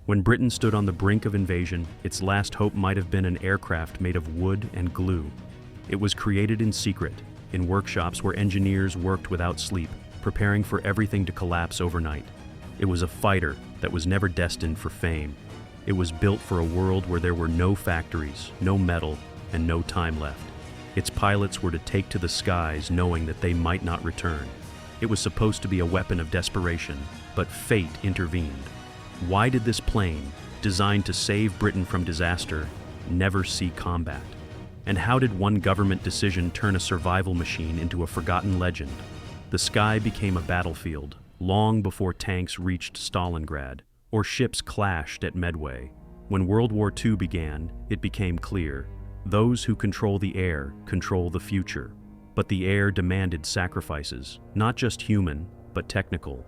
When Britain stood on the brink of invasion, its last hope might have been an aircraft made of wood and glue. It was created in secret, in workshops where engineers worked without sleep, preparing for everything to collapse overnight. It was a fighter that was never destined for fame. It was built for a world where there were no factories, no metal, and no time left. Its pilots were to take to the skies knowing that they might not return. It was supposed to be a weapon of desperation, but fate intervened. Why did this plane, designed to save Britain from disaster, never see combat? And how did one government decision turn a survival machine into a forgotten legend? The sky became a battlefield long before tanks reached Stalingrad or ships clashed at Medway. When World War II began, it became clear: those who control the air control the future. But the air demanded sacrifices, not just human, but technical.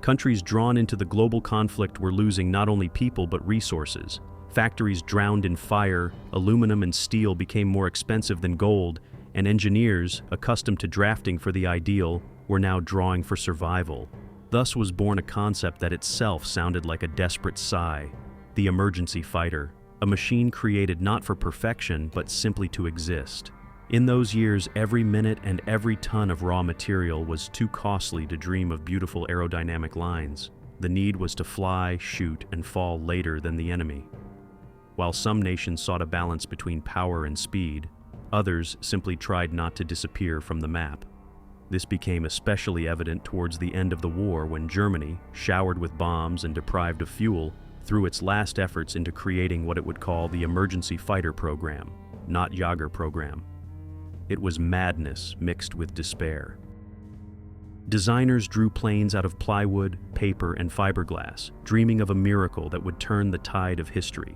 Countries drawn into the global conflict were losing not only people but resources. Factories drowned in fire, aluminum and steel became more expensive than gold, and engineers, accustomed to drafting for the ideal, were now drawing for survival. Thus was born a concept that itself sounded like a desperate sigh: the emergency fighter, a machine created not for perfection but simply to exist. In those years, every minute and every ton of raw material was too costly to dream of beautiful aerodynamic lines. The need was to fly, shoot, and fall later than the enemy. While some nations sought a balance between power and speed, others simply tried not to disappear from the map. This became especially evident towards the end of the war when Germany, showered with bombs and deprived of fuel, threw its last efforts into creating what it would call the emergency fighter program, not Jaeger program. It was madness mixed with despair. Designers drew planes out of plywood, paper, and fiberglass, dreaming of a miracle that would turn the tide of history.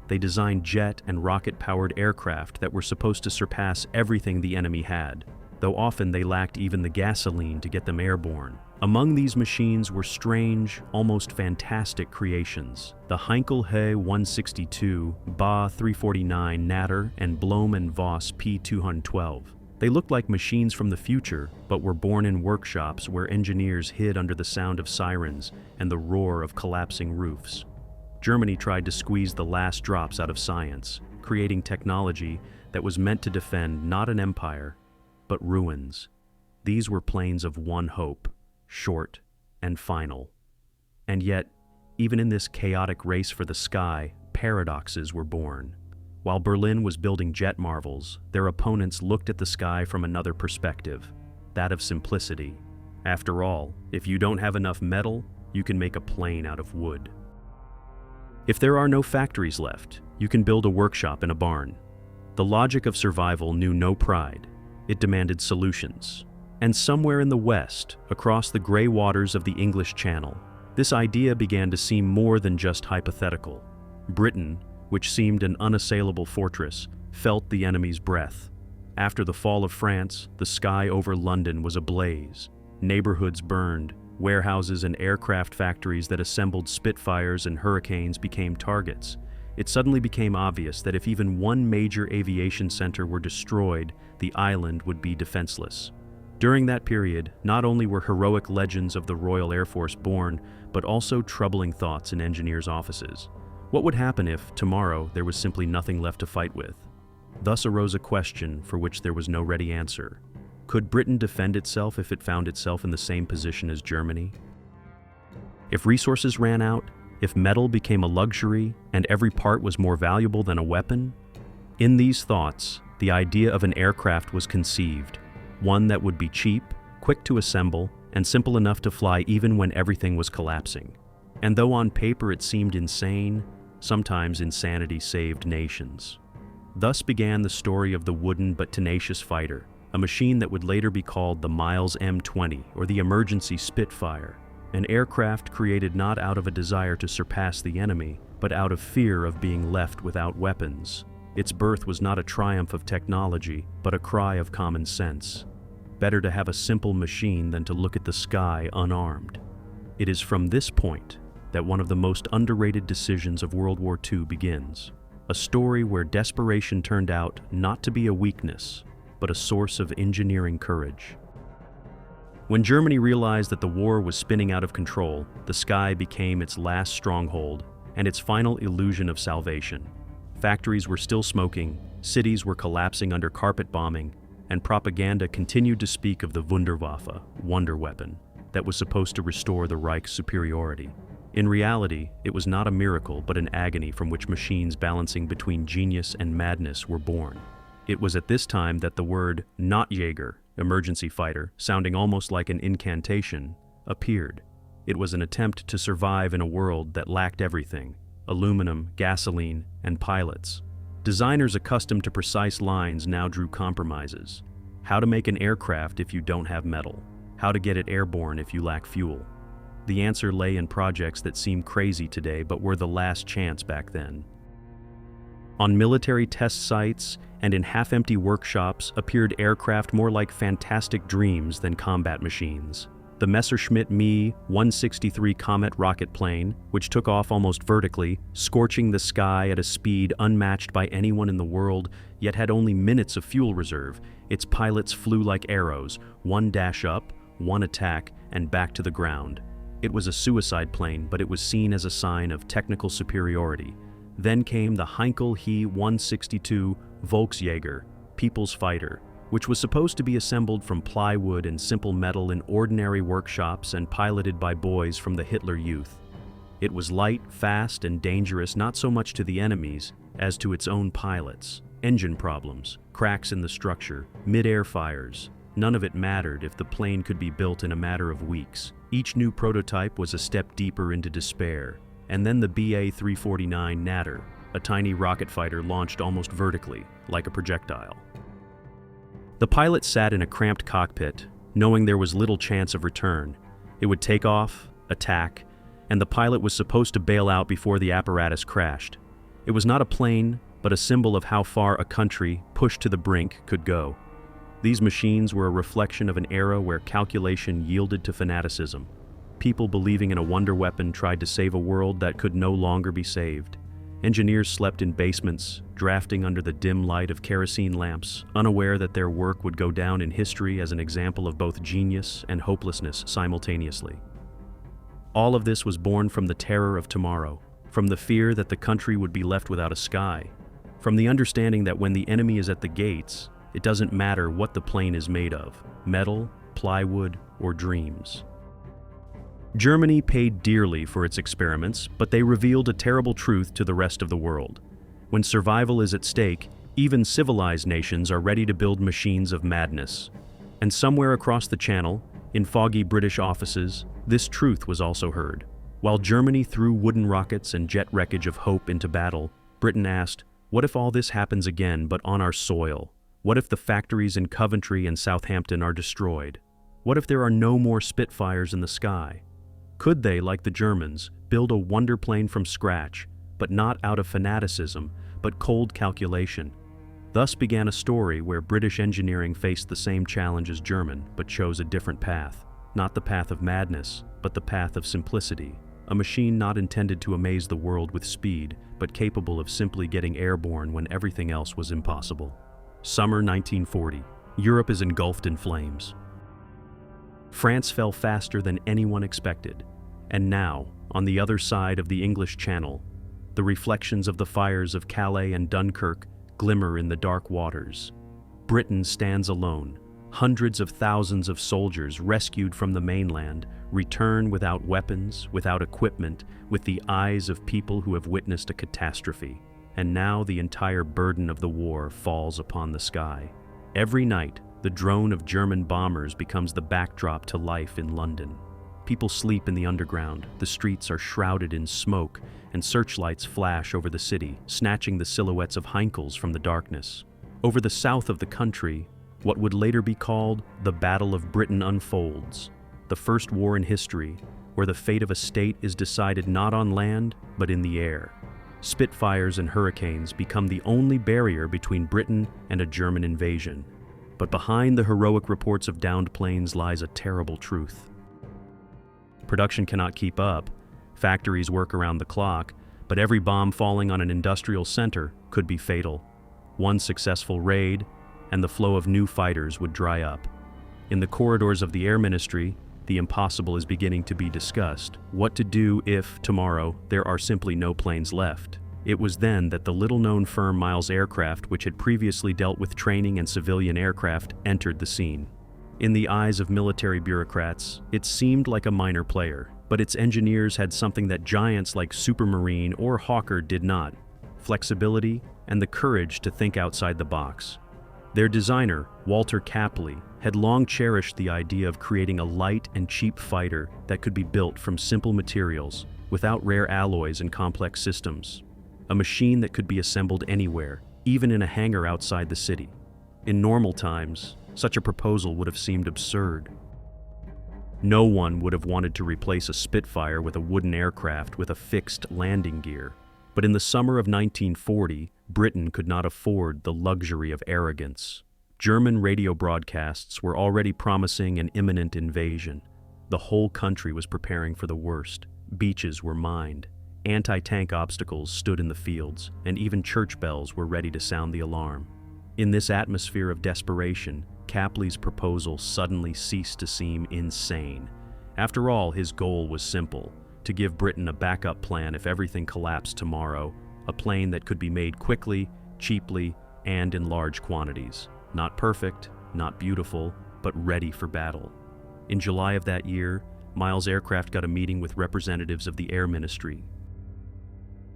They designed jet and rocket-powered aircraft that were supposed to surpass everything the enemy had, though often they lacked even the gasoline to get them airborne. Among these machines were strange, almost fantastic creations: the Heinkel He 162, Ba 349 Natter, and Blohm & Voss P212. They looked like machines from the future, but were born in workshops where engineers hid under the sound of sirens and the roar of collapsing roofs. Germany tried to squeeze the last drops out of science, creating technology that was meant to defend not an empire, but ruins. These were planes of one hope: short and final. And yet, even in this chaotic race for the sky, paradoxes were born. While Berlin was building jet marvels, their opponents looked at the sky from another perspective, that of simplicity. After all, if you don't have enough metal, you can make a plane out of wood. If there are no factories left, you can build a workshop in a barn. The logic of survival knew no pride. It demanded solutions. And somewhere in the West, across the gray waters of the English Channel, this idea began to seem more than just hypothetical. Britain, which seemed an unassailable fortress, felt the enemy's breath. After the fall of France, the sky over London was ablaze. Neighborhoods burned. Warehouses and aircraft factories that assembled Spitfires and Hurricanes became targets. It suddenly became obvious that if even one major aviation center were destroyed, the island would be defenseless. During that period, not only were heroic legends of the Royal Air Force born, but also troubling thoughts in engineers' offices. What would happen if, tomorrow, there was simply nothing left to fight with? Thus arose a question for which there was no ready answer. Could Britain defend itself if it found itself in the same position as Germany? If resources ran out, if metal became a luxury, and every part was more valuable than a weapon? In these thoughts, the idea of an aircraft was conceived, one that would be cheap, quick to assemble, and simple enough to fly even when everything was collapsing. And though on paper it seemed insane, sometimes insanity saved nations. Thus began the story of the wooden but tenacious fighter, a machine that would later be called the Miles M20 or the emergency Spitfire, an aircraft created not out of a desire to surpass the enemy, but out of fear of being left without weapons. Its birth was not a triumph of technology, but a cry of common sense. Better to have a simple machine than to look at the sky unarmed. It is from this point that one of the most underrated decisions of World War II begins, a story where desperation turned out not to be a weakness, but a source of engineering courage. When Germany realized that the war was spinning out of control, the sky became its last stronghold and its final illusion of salvation. Factories were still smoking, cities were collapsing under carpet bombing, and propaganda continued to speak of the Wunderwaffe, wonder weapon, that was supposed to restore the Reich's superiority. In reality, it was not a miracle but an agony from which machines balancing between genius and madness were born. It was at this time that the word Notjäger, emergency fighter, sounding almost like an incantation, appeared. It was an attempt to survive in a world that lacked everything: aluminum, gasoline, and pilots. Designers accustomed to precise lines now drew compromises. How to make an aircraft if you don't have metal? How to get it airborne if you lack fuel? The answer lay in projects that seem crazy today but were the last chance back then. On military test sites and in half-empty workshops appeared aircraft more like fantastic dreams than combat machines. The Messerschmitt Me 163 Comet rocket plane, which took off almost vertically, scorching the sky at a speed unmatched by anyone in the world, yet had only minutes of fuel reserve. Its pilots flew like arrows, one dash up, one attack, and back to the ground. It was a suicide plane, but it was seen as a sign of technical superiority. Then came the Heinkel He 162 Volksjäger, People's Fighter, which was supposed to be assembled from plywood and simple metal in ordinary workshops and piloted by boys from the Hitler Youth. It was light, fast, and dangerous not so much to the enemies as to its own pilots. Engine problems, cracks in the structure, mid-air fires. None of it mattered if the plane could be built in a matter of weeks. Each new prototype was a step deeper into despair. And then the BA-349 Natter, a tiny rocket fighter launched almost vertically, like a projectile. The pilot sat in a cramped cockpit, knowing there was little chance of return. It would take off, attack, and the pilot was supposed to bail out before the apparatus crashed. It was not a plane, but a symbol of how far a country, pushed to the brink, could go. These machines were a reflection of an era where calculation yielded to fanaticism. People believing in a wonder weapon tried to save a world that could no longer be saved. Engineers slept in basements, drafting under the dim light of kerosene lamps, unaware that their work would go down in history as an example of both genius and hopelessness simultaneously. All of this was born from the terror of tomorrow, from the fear that the country would be left without a sky, from the understanding that when the enemy is at the gates, it doesn't matter what the plane is made of: metal, plywood, or dreams. Germany paid dearly for its experiments, but they revealed a terrible truth to the rest of the world. When survival is at stake, even civilized nations are ready to build machines of madness. And somewhere across the channel, in foggy British offices, this truth was also heard. While Germany threw wooden rockets and jet wreckage of hope into battle, Britain asked, what if all this happens again but on our soil? What if the factories in Coventry and Southampton are destroyed? What if there are no more Spitfires in the sky? Could they, like the Germans, build a wonder plane from scratch, but not out of fanaticism, but cold calculation? Thus began a story where British engineering faced the same challenge as German, but chose a different path. Not the path of madness, but the path of simplicity. A machine not intended to amaze the world with speed, but capable of simply getting airborne when everything else was impossible. Summer 1940. Europe is engulfed in flames. France fell faster than anyone expected. And now, on the other side of the English Channel, the reflections of the fires of Calais and Dunkirk glimmer in the dark waters. Britain stands alone. Hundreds of thousands of soldiers rescued from the mainland return without weapons, without equipment, with the eyes of people who have witnessed a catastrophe. And now the entire burden of the war falls upon the sky. Every night, the drone of German bombers becomes the backdrop to life in London. People sleep in the underground, the streets are shrouded in smoke, and searchlights flash over the city, snatching the silhouettes of Heinkels from the darkness. Over the south of the country, what would later be called the Battle of Britain unfolds, the first war in history, where the fate of a state is decided not on land, but in the air. Spitfires and Hurricanes become the only barrier between Britain and a German invasion. But behind the heroic reports of downed planes lies a terrible truth. Production cannot keep up, factories work around the clock, but every bomb falling on an industrial center could be fatal. One successful raid, and the flow of new fighters would dry up. In the corridors of the Air Ministry, the impossible is beginning to be discussed. What to do if, tomorrow, there are simply no planes left? It was then that the little-known firm Miles Aircraft, which had previously dealt with training and civilian aircraft, entered the scene. In the eyes of military bureaucrats, it seemed like a minor player, but its engineers had something that giants like Supermarine or Hawker did not: flexibility and the courage to think outside the box. Their designer, Walter Capley, had long cherished the idea of creating a light and cheap fighter that could be built from simple materials, without rare alloys and complex systems. A machine that could be assembled anywhere, even in a hangar outside the city. In normal times, such a proposal would have seemed absurd. No one would have wanted to replace a Spitfire with a wooden aircraft with a fixed landing gear. But in the summer of 1940, Britain could not afford the luxury of arrogance. German radio broadcasts were already promising an imminent invasion. The whole country was preparing for the worst. Beaches were mined. Anti-tank obstacles stood in the fields, and even church bells were ready to sound the alarm. In this atmosphere of desperation, Capley's proposal suddenly ceased to seem insane. After all, his goal was simple: to give Britain a backup plan if everything collapsed tomorrow, a plane that could be made quickly, cheaply, and in large quantities. Not perfect, not beautiful, but ready for battle. In July of that year, Miles Aircraft got a meeting with representatives of the Air Ministry.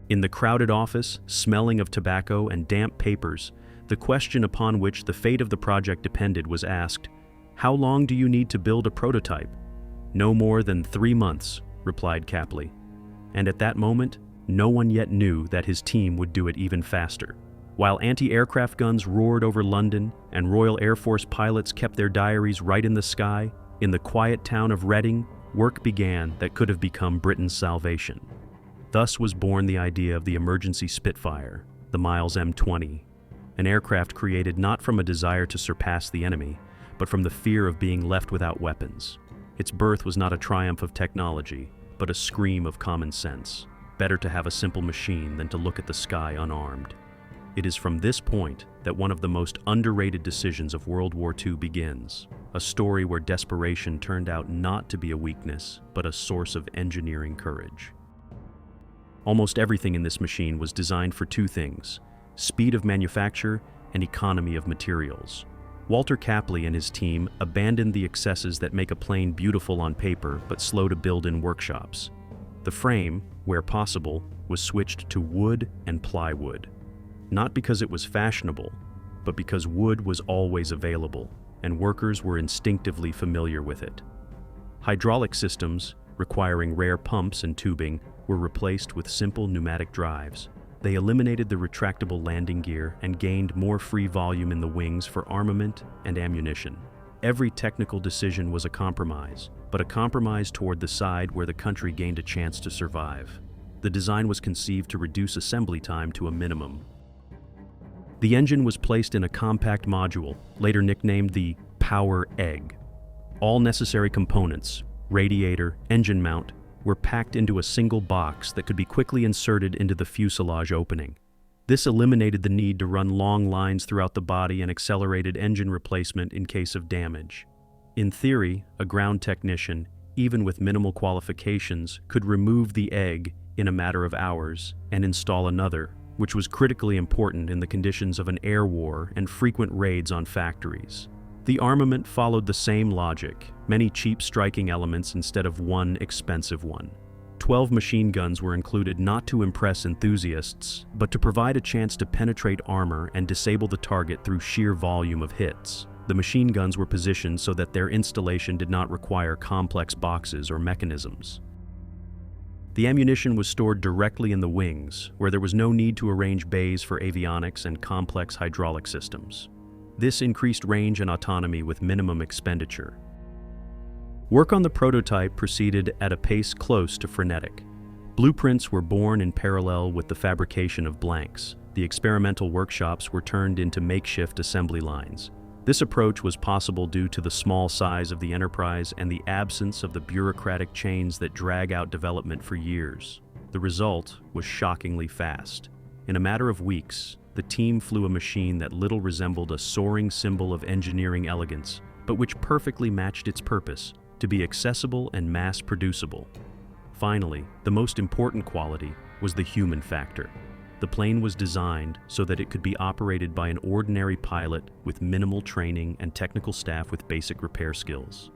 In the crowded office, smelling of tobacco and damp papers, the question upon which the fate of the project depended was asked: "How long do you need to build a prototype?" "No more than 3 months," replied Capley. And at that moment, no one yet knew that his team would do it even faster. While anti-aircraft guns roared over London and Royal Air Force pilots kept their diaries right in the sky, in the quiet town of Reading, work began that could have become Britain's salvation. Thus was born the idea of the emergency Spitfire, the Miles M20, an aircraft created not from a desire to surpass the enemy, but from the fear of being left without weapons. Its birth was not a triumph of technology, but a scream of common sense. Better to have a simple machine than to look at the sky unarmed. It is from this point that one of the most underrated decisions of World War II begins, a story where desperation turned out not to be a weakness, but a source of engineering courage. Almost everything in this machine was designed for 2 things: speed of manufacture and economy of materials. Walter Capley and his team abandoned the excesses that make a plane beautiful on paper but slow to build in workshops. The frame, where possible, was switched to wood and plywood. Not because it was fashionable, but because wood was always available, and workers were instinctively familiar with it. Hydraulic systems, requiring rare pumps and tubing, were replaced with simple pneumatic drives. They eliminated the retractable landing gear and gained more free volume in the wings for armament and ammunition. Every technical decision was a compromise, but a compromise toward the side where the country gained a chance to survive. The design was conceived to reduce assembly time to a minimum. The engine was placed in a compact module, later nicknamed the Power Egg. All necessary components, radiator, engine mount, were packed into a single box that could be quickly inserted into the fuselage opening. This eliminated the need to run long lines throughout the body and accelerated engine replacement in case of damage. In theory, a ground technician, even with minimal qualifications, could remove the egg in a matter of hours and install another, which was critically important in the conditions of an air war and frequent raids on factories. The armament followed the same logic, many cheap striking elements instead of one expensive one. 12 machine guns were included not to impress enthusiasts, but to provide a chance to penetrate armor and disable the target through sheer volume of hits. The machine guns were positioned so that their installation did not require complex boxes or mechanisms. The ammunition was stored directly in the wings, where there was no need to arrange bays for avionics and complex hydraulic systems. This increased range and autonomy with minimum expenditure. Work on the prototype proceeded at a pace close to frenetic. Blueprints were born in parallel with the fabrication of blanks. The experimental workshops were turned into makeshift assembly lines. This approach was possible due to the small size of the enterprise and the absence of the bureaucratic chains that drag out development for years. The result was shockingly fast. In a matter of weeks, the team flew a machine that little resembled a soaring symbol of engineering elegance, but which perfectly matched its purpose, to be accessible and mass-producible. Finally, the most important quality was the human factor. The plane was designed so that it could be operated by an ordinary pilot with minimal training and technical staff with basic repair skills.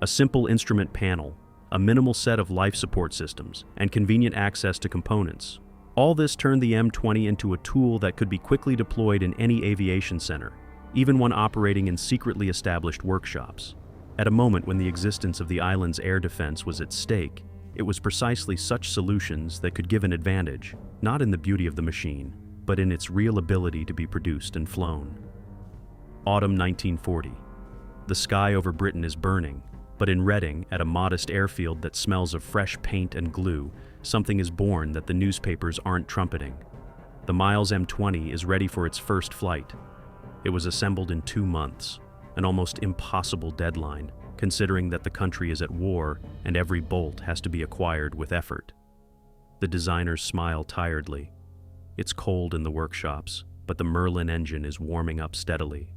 A simple instrument panel, a minimal set of life support systems, and convenient access to components. All this turned the M20 into a tool that could be quickly deployed in any aviation center, even one operating in secretly established workshops. At a moment when the existence of the island's air defense was at stake, it was precisely such solutions that could give an advantage, not in the beauty of the machine, but in its real ability to be produced and flown. Autumn 1940. The sky over Britain is burning, but in Reading, at a modest airfield that smells of fresh paint and glue, something is born that the newspapers aren't trumpeting. The Miles M20 is ready for its first flight. It was assembled in 2 months, an almost impossible deadline, considering that the country is at war and every bolt has to be acquired with effort. The designers smile tiredly. It's cold in the workshops, but the Merlin engine is warming up steadily.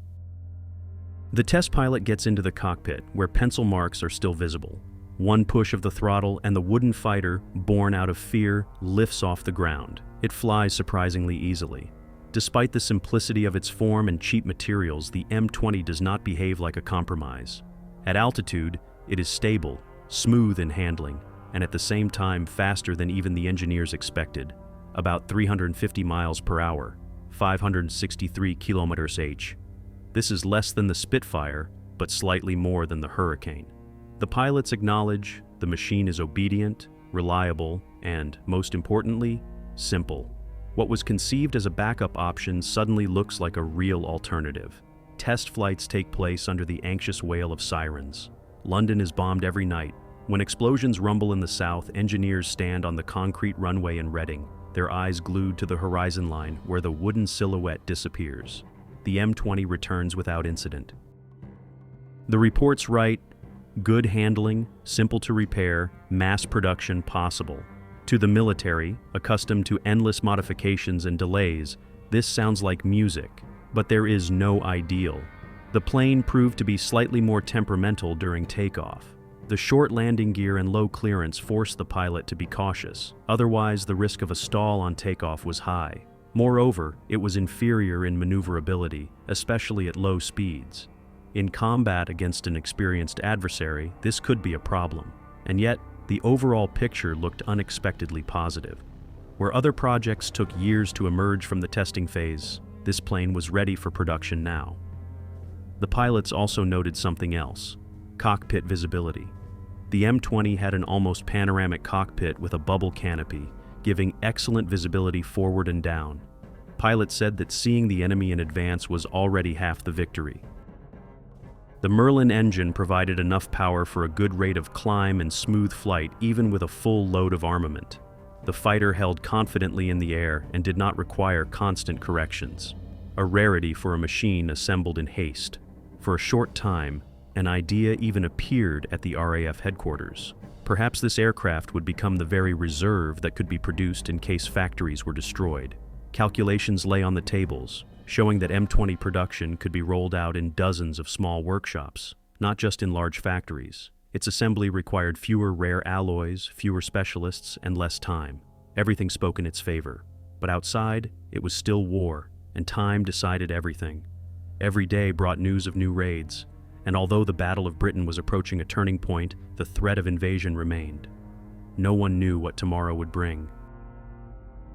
The test pilot gets into the cockpit, where pencil marks are still visible. One push of the throttle and the wooden fighter, born out of fear, lifts off the ground. It flies surprisingly easily. Despite the simplicity of its form and cheap materials, the M20 does not behave like a compromise. At altitude, it is stable, smooth in handling, and at the same time faster than even the engineers expected, about 350 miles per hour, 563 km/h. This is less than the Spitfire, but slightly more than the Hurricane. The pilots acknowledge the machine is obedient, reliable, and, most importantly, simple. What was conceived as a backup option suddenly looks like a real alternative. Test flights take place under the anxious wail of sirens. London is bombed every night. When explosions rumble in the south, engineers stand on the concrete runway in Reading, their eyes glued to the horizon line where the wooden silhouette disappears. The M20 returns without incident. The reports write, "Good handling, simple to repair, mass production possible." To the military, accustomed to endless modifications and delays, this sounds like music. But there is no ideal. The plane proved to be slightly more temperamental during takeoff. The short landing gear and low clearance forced the pilot to be cautious. Otherwise, the risk of a stall on takeoff was high. Moreover, it was inferior in maneuverability, especially at low speeds. In combat against an experienced adversary, this could be a problem. And yet, the overall picture looked unexpectedly positive. Where other projects took years to emerge from the testing phase, this plane was ready for production now. The pilots also noted something else: cockpit visibility. The M20 had an almost panoramic cockpit with a bubble canopy, giving excellent visibility forward and down. Pilots said that seeing the enemy in advance was already half the victory. The Merlin engine provided enough power for a good rate of climb and smooth flight even with a full load of armament. The fighter held confidently in the air and did not require constant corrections, a rarity for a machine assembled in haste. For a short time, an idea even appeared at the RAF headquarters. Perhaps this aircraft would become the very reserve that could be produced in case factories were destroyed. Calculations lay on the tables, showing that M20 production could be rolled out in dozens of small workshops, not just in large factories. Its assembly required fewer rare alloys, fewer specialists, and less time. Everything spoke in its favor. But outside, it was still war, and time decided everything. Every day brought news of new raids, and although the Battle of Britain was approaching a turning point, the threat of invasion remained. No one knew what tomorrow would bring.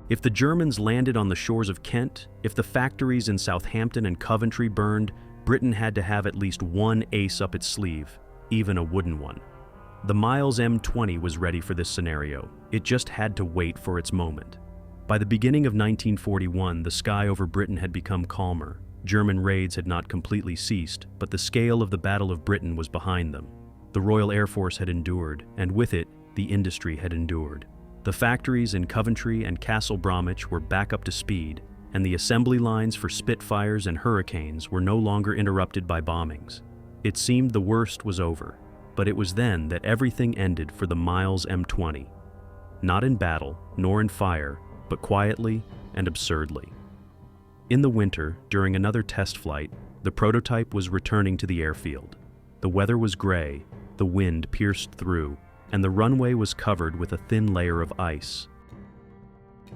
If the Germans landed on the shores of Kent, if the factories in Southampton and Coventry burned, Britain had to have at least one ace up its sleeve, even a wooden one. The Miles M20 was ready for this scenario. It just had to wait for its moment. By the beginning of 1941, the sky over Britain had become calmer. German raids had not completely ceased, but the scale of the Battle of Britain was behind them. The Royal Air Force had endured, and with it, the industry had endured. The factories in Coventry and Castle Bromwich were back up to speed, and the assembly lines for Spitfires and Hurricanes were no longer interrupted by bombings. It seemed the worst was over, but it was then that everything ended for the Miles M20. Not in battle, nor in fire, but quietly and absurdly. In the winter, during another test flight, The prototype was returning to the airfield. The weather was gray, the wind pierced through, and the runway was covered with a thin layer of ice.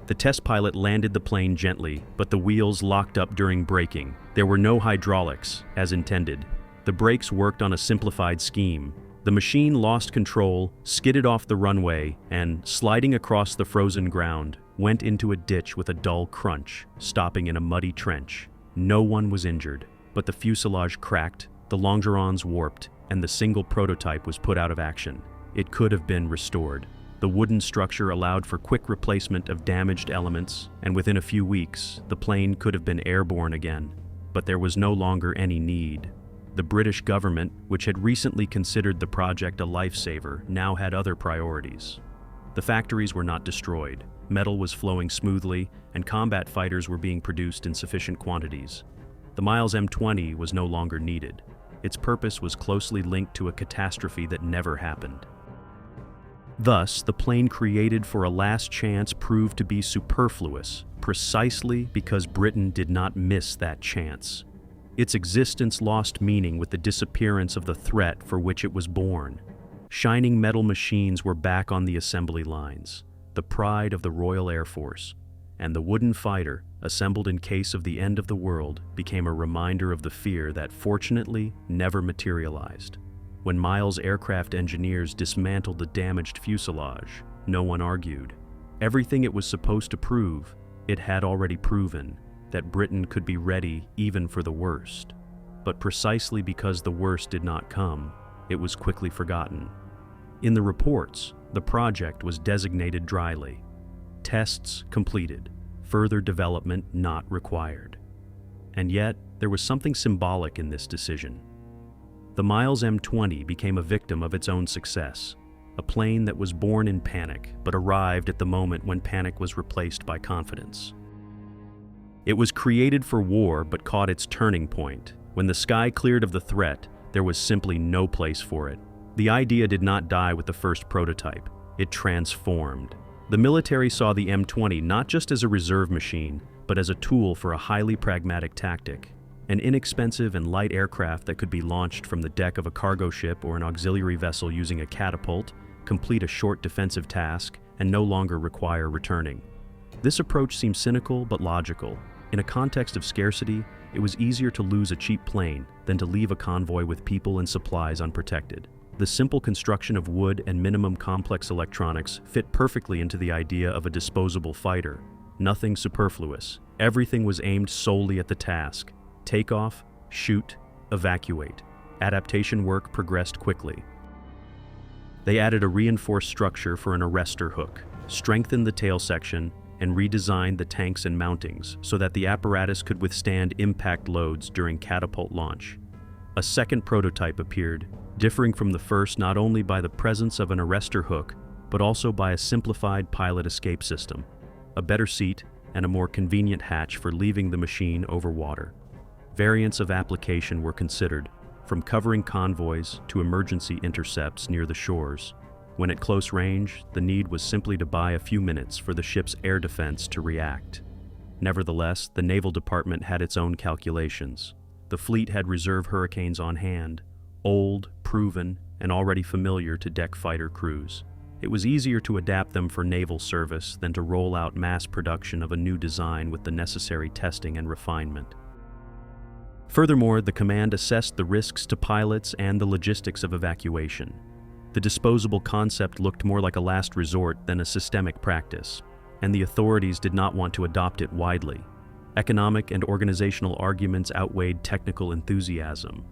The test pilot landed the plane gently, but the wheels locked up during braking. There were no hydraulics, as intended. The brakes worked on a simplified scheme. The machine lost control, skidded off the runway, and, sliding across the frozen ground, went into a ditch with a dull crunch, stopping in a muddy trench. No one was injured, but the fuselage cracked, the longerons warped, and the single prototype was put out of action. It could have been restored. The wooden structure allowed for quick replacement of damaged elements, and within a few weeks, the plane could have been airborne again. But there was no longer any need. The British government, which had recently considered the project a lifesaver, now had other priorities. The factories were not destroyed, metal was flowing smoothly, and combat fighters were being produced in sufficient quantities. The Miles M20 was no longer needed. Its purpose was closely linked to a catastrophe that never happened. Thus, the plane created for a last chance proved to be superfluous, precisely because Britain did not miss that chance. Its existence lost meaning with the disappearance of the threat for which it was born. Shining metal machines were back on the assembly lines, the pride of the Royal Air Force, and the wooden fighter, assembled in case of the end of the world, became a reminder of the fear that, fortunately, never materialized. When Miles aircraft engineers dismantled the damaged fuselage, no one argued. Everything it was supposed to prove, it had already proven, that Britain could be ready even for the worst. But precisely because the worst did not come, it was quickly forgotten. In the reports, the project was designated dryly. Tests completed, further development not required. And yet, there was something symbolic in this decision. The Miles M20 became a victim of its own success, a plane that was born in panic but arrived at the moment when panic was replaced by confidence. It was created for war but caught its turning point. When the sky cleared of the threat, there was simply no place for it. The idea did not die with the first prototype. It transformed. The military saw the M20 not just as a reserve machine, but as a tool for a highly pragmatic tactic. An inexpensive and light aircraft that could be launched from the deck of a cargo ship or an auxiliary vessel using a catapult, complete a short defensive task, and no longer require returning. This approach seemed cynical but logical. In a context of scarcity, it was easier to lose a cheap plane than to leave a convoy with people and supplies unprotected. The simple construction of wood and minimum complex electronics fit perfectly into the idea of a disposable fighter. Nothing superfluous. Everything was aimed solely at the task. Takeoff, shoot, evacuate. Adaptation work progressed quickly. They added a reinforced structure for an arrestor hook, strengthened the tail section, and redesigned the tanks and mountings so that the apparatus could withstand impact loads during catapult launch. A second prototype appeared, differing from the first not only by the presence of an arrestor hook, but also by a simplified pilot escape system, a better seat, and a more convenient hatch for leaving the machine over water. Variants of application were considered, from covering convoys to emergency intercepts near the shores. When at close range, the need was simply to buy a few minutes for the ship's air defense to react. Nevertheless, the Naval Department had its own calculations. The fleet had reserve Hurricanes on hand, old, proven, and already familiar to deck fighter crews. It was easier to adapt them for naval service than to roll out mass production of a new design with the necessary testing and refinement. Furthermore, the command assessed the risks to pilots and the logistics of evacuation. The disposable concept looked more like a last resort than a systemic practice, and the authorities did not want to adopt it widely. Economic and organizational arguments outweighed technical enthusiasm.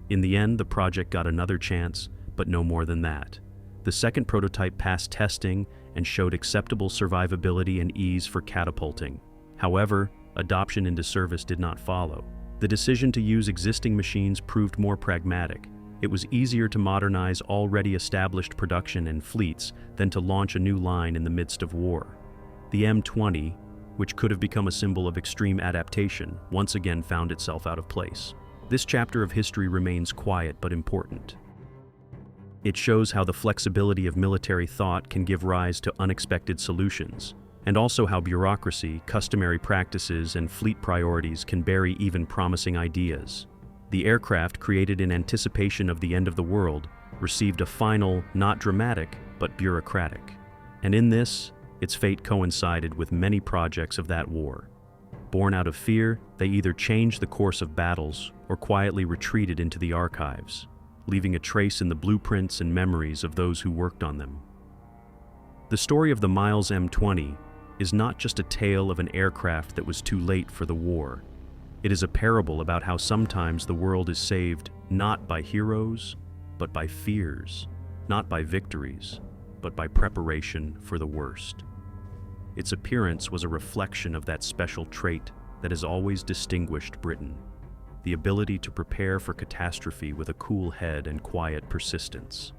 In the end, the project got another chance, but no more than that. The second prototype passed testing and showed acceptable survivability and ease for catapulting. However, adoption into service did not follow. The decision to use existing machines proved more pragmatic. It was easier to modernize already established production and fleets than to launch a new line in the midst of war. The M20, which could have become a symbol of extreme adaptation, once again found itself out of place. This chapter of history remains quiet but important. It shows how the flexibility of military thought can give rise to unexpected solutions, and also how bureaucracy, customary practices, and fleet priorities can bury even promising ideas. The aircraft, created in anticipation of the end of the world, received a final, not dramatic, but bureaucratic. And in this, its fate coincided with many projects of that war. Born out of fear, they either changed the course of battles or quietly retreated into the archives, leaving a trace in the blueprints and memories of those who worked on them. The story of the Miles M20 is not just a tale of an aircraft that was too late for the war. It is a parable about how sometimes the world is saved not by heroes, but by fears, not by victories, but by preparation for the worst. Its appearance was a reflection of that special trait that has always distinguished Britain, the ability to prepare for catastrophe with a cool head and quiet persistence.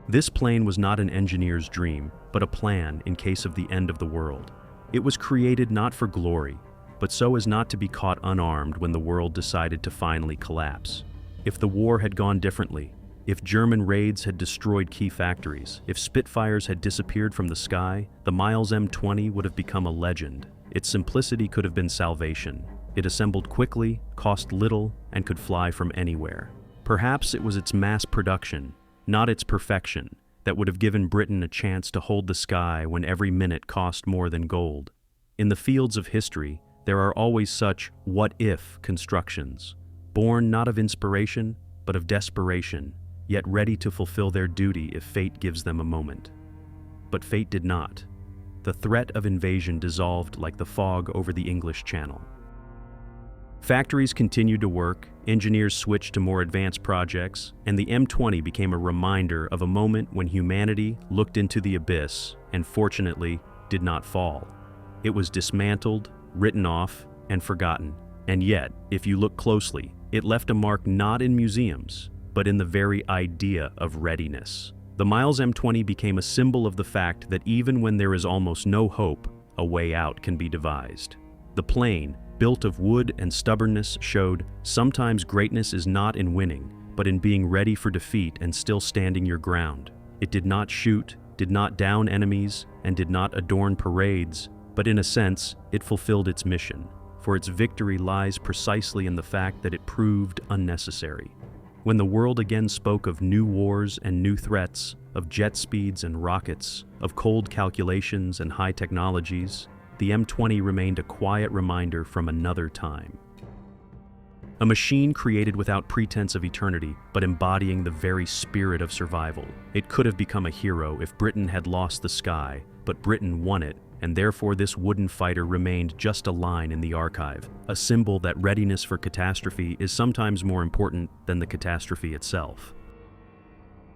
This plane was not an engineer's dream, but a plan in case of the end of the world. It was created not for glory, but so as not to be caught unarmed when the world decided to finally collapse. If the war had gone differently, if German raids had destroyed key factories, if Spitfires had disappeared from the sky, the Miles M20 would have become a legend. Its simplicity could have been salvation. It assembled quickly, cost little, and could fly from anywhere. Perhaps it was its mass production, not its perfection, that would have given Britain a chance to hold the sky when every minute cost more than gold. In the fields of history, there are always such what-if constructions, born not of inspiration, but of desperation, yet ready to fulfill their duty if fate gives them a moment. But fate did not. The threat of invasion dissolved like the fog over the English Channel. Factories continued to work, engineers switched to more advanced projects, and the M20 became a reminder of a moment when humanity looked into the abyss and, fortunately, did not fall. It was dismantled, written off, and forgotten. And yet, if you look closely, it left a mark not in museums, but in the very idea of readiness. The Miles M20 became a symbol of the fact that even when there is almost no hope, a way out can be devised. The plane, built of wood and stubbornness, showed sometimes greatness is not in winning, but in being ready for defeat and still standing your ground. It did not shoot, did not down enemies, and did not adorn parades, but in a sense, it fulfilled its mission, for its victory lies precisely in the fact that it proved unnecessary. When the world again spoke of new wars and new threats, of jet speeds and rockets, of cold calculations and high technologies, the M20 remained a quiet reminder from another time. A machine created without pretense of eternity, but embodying the very spirit of survival. It could have become a hero if Britain had lost the sky, but Britain won it, and therefore this wooden fighter remained just a line in the archive, a symbol that readiness for catastrophe is sometimes more important than the catastrophe itself.